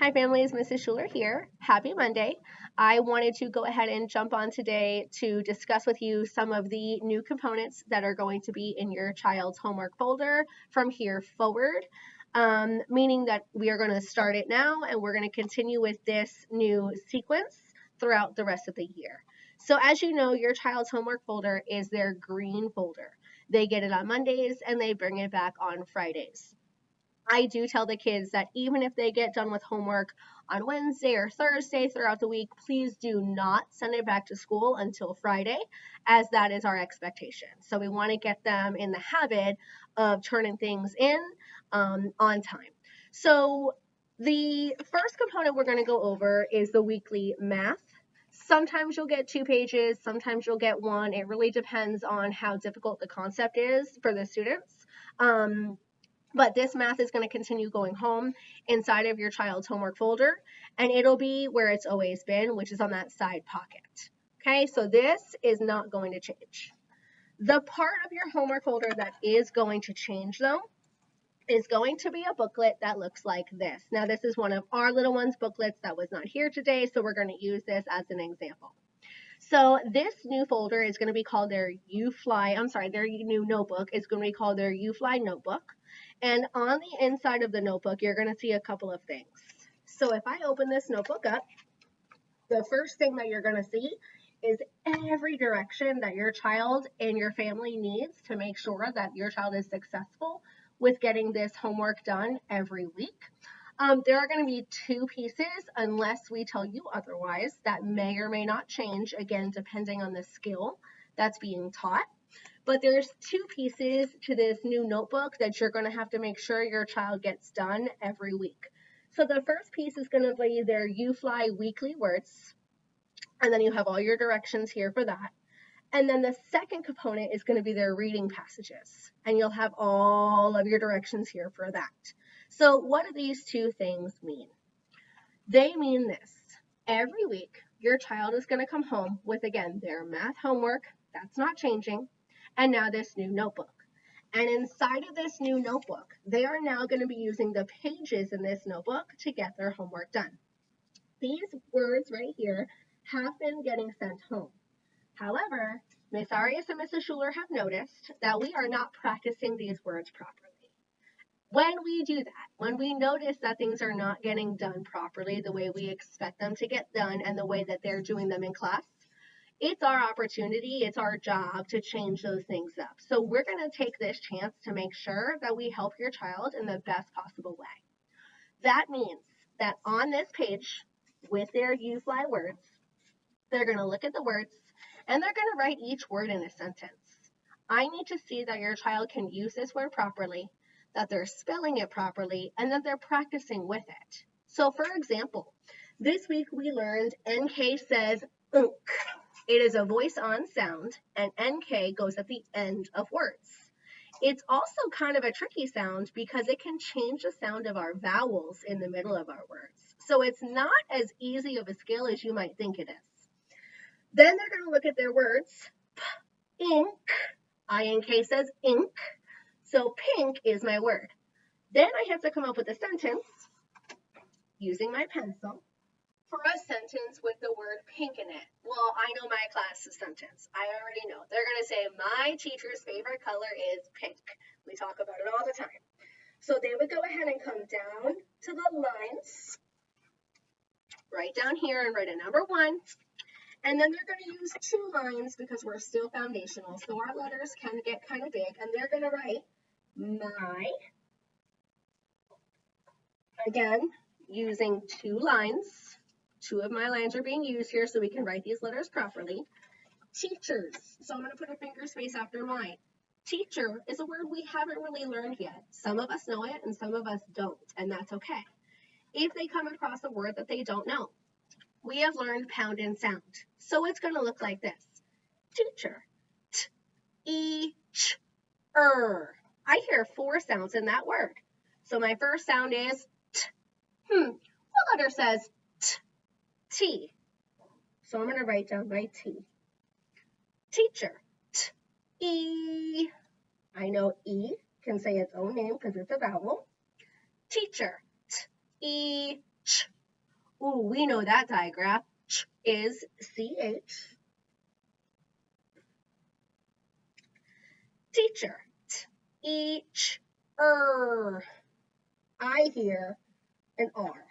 Hi families, Mrs. Schuler here. Happy Monday. I wanted to go ahead and jump on today to discuss with you some of the new components that are going to be in your child's homework folder from here forward, meaning that we are going to start it now and we're going to continue with this new sequence throughout the rest of the year. So as you know, your child's homework folder is their green folder. They get it on Mondays and they bring it back on Fridays. I do tell the kids that even if they get done with homework on Wednesday or Thursday throughout the week, please do not send it back to school until Friday, as that is our expectation. So we want to get them in the habit of turning things in on time. So the first component we're going to go over is the weekly math. Sometimes you'll get 2 pages, sometimes you'll get 1. It really depends on how difficult the concept is for the students. But this math is going to continue going home inside of your child's homework folder, and it'll be where it's always been, which is on that side pocket. Okay, so this is not going to change. The part of your homework folder that is going to change, though, is going to be a booklet that looks like this. Now, this is one of our little one's booklets that was not here today, so we're going to use this as an example. So this new folder is going to be called their UFLI, their new notebook is going to be called their UFLI notebook. And on the inside of the notebook, you're going to see a couple of things. So if I open this notebook up, the first thing that you're going to see is every direction that your child and your family needs to make sure that your child is successful with getting this homework done every week. There are going to be 2 pieces unless we tell you otherwise. That may or may not change, again, depending on the skill that's being taught. But there's 2 pieces to this new notebook that you're going to have to make sure your child gets done every week. So the first piece is going to be their UFLI weekly words, and then you have all your directions here for that. And then the second component is going to be their reading passages, and you'll have all of your directions here for that. So what do these 2 things mean? They mean this. Every week, your child is going to come home with, again, their math homework. That's not changing. And now this new notebook. And inside of this new notebook, they are now going to be using the pages in this notebook to get their homework done. These words right here have been getting sent home. However, Miss Arias and Mrs. Schuler have noticed that we are not practicing these words properly. When we do that, when we notice that things are not getting done properly the way we expect them to get done and the way that they're doing them in class, it's our opportunity, it's our job to change those things up. So we're going to take this chance to make sure that we help your child in the best possible way. That means that on this page, with their UFLI words, they're going to look at the words and they're going to write each word in a sentence. I need to see that your child can use this word properly, that they're spelling it properly, and that they're practicing with it. So for example, this week we learned NK says unk. It is a voice-on sound, and NK goes at the end of words. It's also kind of a tricky sound because it can change the sound of our vowels in the middle of our words. So it's not as easy of a skill as you might think it is. Then they're going to look at their words. Ink, INK says ink, so pink is my word. Then I have to come up with a sentence using my pencil for a sentence with the word pink in it. Well, I know my class's sentence. I already know. They're going to say, my teacher's favorite color is pink. We talk about it all the time. So they would go ahead and come down to the lines, right down here and write a number 1. And then they're going to use 2 lines because we're still foundational. So our letters can get kind of big. And they're going to write my, again, using 2 lines. 2 of my lines are being used here so we can write these letters properly. Teachers. So I'm going to put a finger space after mine. Teacher is a word we haven't really learned yet. Some of us know it and some of us don't, and that's okay. If they come across a word that they don't know, we have learned pound in sound. So it's going to look like this. Teacher. T-E-ch-er. I hear 4 sounds in that word. So my first sound is t. What letter says t? T. So I'm going to write down my T. Teacher. T-E. I know E can say its own name because it's a vowel. Teacher. T-E. Ch. Ooh, we know that digraph. Ch is CH. Teacher. Each. I hear an R.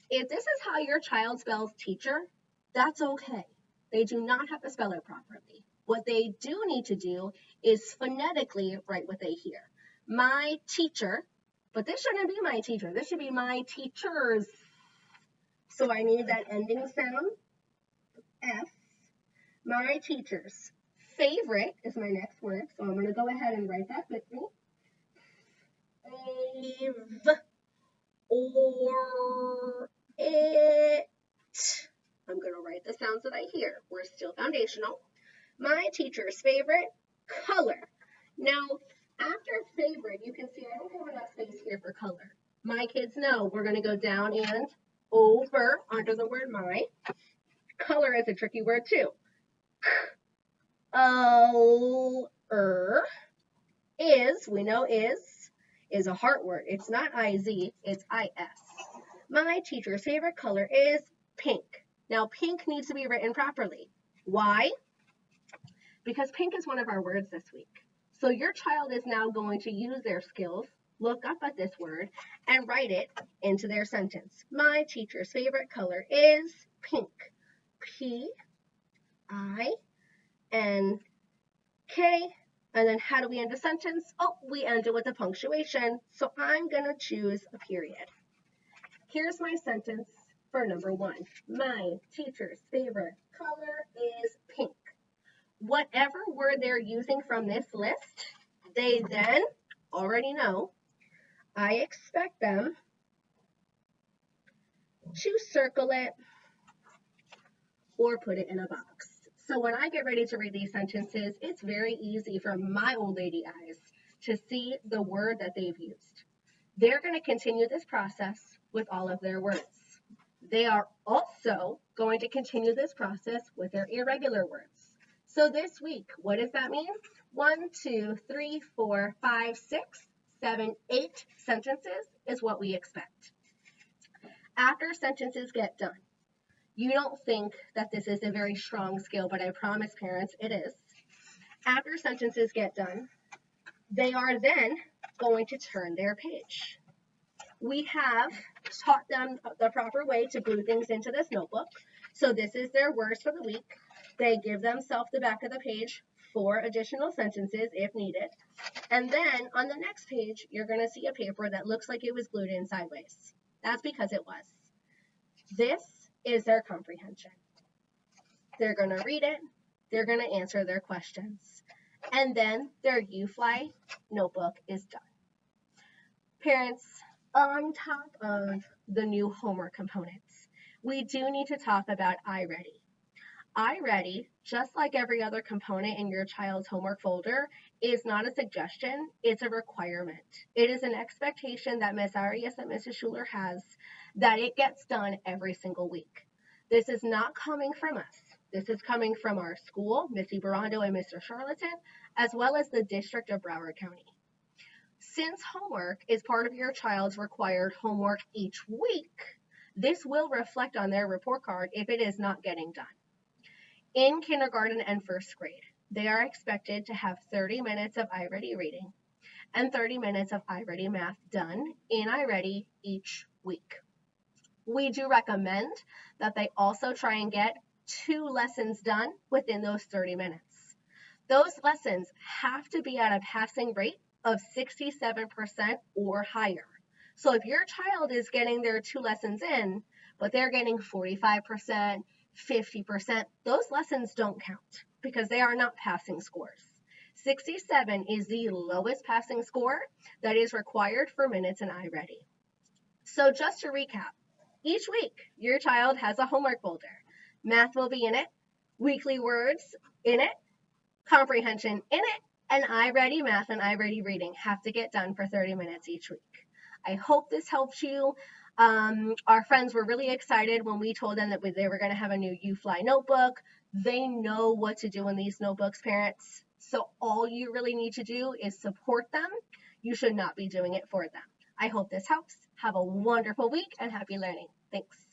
If this is how your child spells teacher, that's okay. They do not have to spell it properly. What they do need to do is phonetically write what they hear. My teacher, but this shouldn't be my teacher. This should be my teachers. So I need that ending sound, F. My teacher's favorite is my next word. So I'm going to go ahead and write that with me. Or it. I'm going to write the sounds that I hear. We're still foundational. My teacher's favorite color. Now, after favorite, you can see I don't have enough space here for color. My kids know we're going to go down and over under the word my. Color is a tricky word too. Is, we know is a heart word. It's not I-Z, it's I-S. My teacher's favorite color is pink. Now, pink needs to be written properly. Why? Because pink is one of our words this week. So your child is now going to use their skills, look up at this word, and write it into their sentence. My teacher's favorite color is pink. P-I-N-K. And then how do we end a sentence? Oh, we end it with a punctuation. So I'm going to choose a period. Here's my sentence for number 1. My teacher's favorite color is pink. Whatever word they're using from this list, they then already know. I expect them to circle it or put it in a box. So when I get ready to read these sentences, it's very easy for my old lady eyes to see the word that they've used. They're going to continue this process with all of their words. They are also going to continue this process with their irregular words. So this week, what does that mean? 1, 2, 3, 4, 5, 6, 7, 8 sentences is what we expect. After sentences get done, you don't think that this is a very strong skill, but I promise parents it is. After sentences get done, they are then going to turn their page. We have taught them the proper way to glue things into this notebook. So this is their words for the week. They give themselves the back of the page for additional sentences if needed. And then on the next page, you're going to see a paper that looks like it was glued in sideways. That's because it was. This is their comprehension. They're going to read it. They're going to answer their questions. And then their UFLI notebook is done. Parents, on top of the new homework components, we do need to talk about iReady. iReady, just like every other component in your child's homework folder, is not a suggestion, it's a requirement. It is an expectation that Ms. Arias and Mrs. Schuler has that it gets done every single week. This is not coming from us. This is coming from our school, Missy Barando and Mr. Charlatan, as well as the District of Broward County. Since homework is part of your child's required homework each week, this will reflect on their report card if it is not getting done. In kindergarten and first grade, they are expected to have 30 minutes of iReady reading and 30 minutes of iReady math done in iReady each week. We do recommend that they also try and get 2 lessons done within those 30 minutes. Those lessons have to be at a passing rate of 67% or higher. So if your child is getting their 2 lessons in, but they're getting 45%, 50%, those lessons don't count because they are not passing scores. 67 is the lowest passing score that is required for minutes in iReady. So just to recap, each week your child has a homework folder. Math will be in it, weekly words in it, comprehension in it, and iReady math and iReady reading have to get done for 30 minutes each week. I hope this helps you. Our friends were really excited when we told them that they were going to have a new UFLI notebook. They know what to do in these notebooks, parents. So all you really need to do is support them. You should not be doing it for them. I hope this helps. Have a wonderful week and happy learning. Thanks.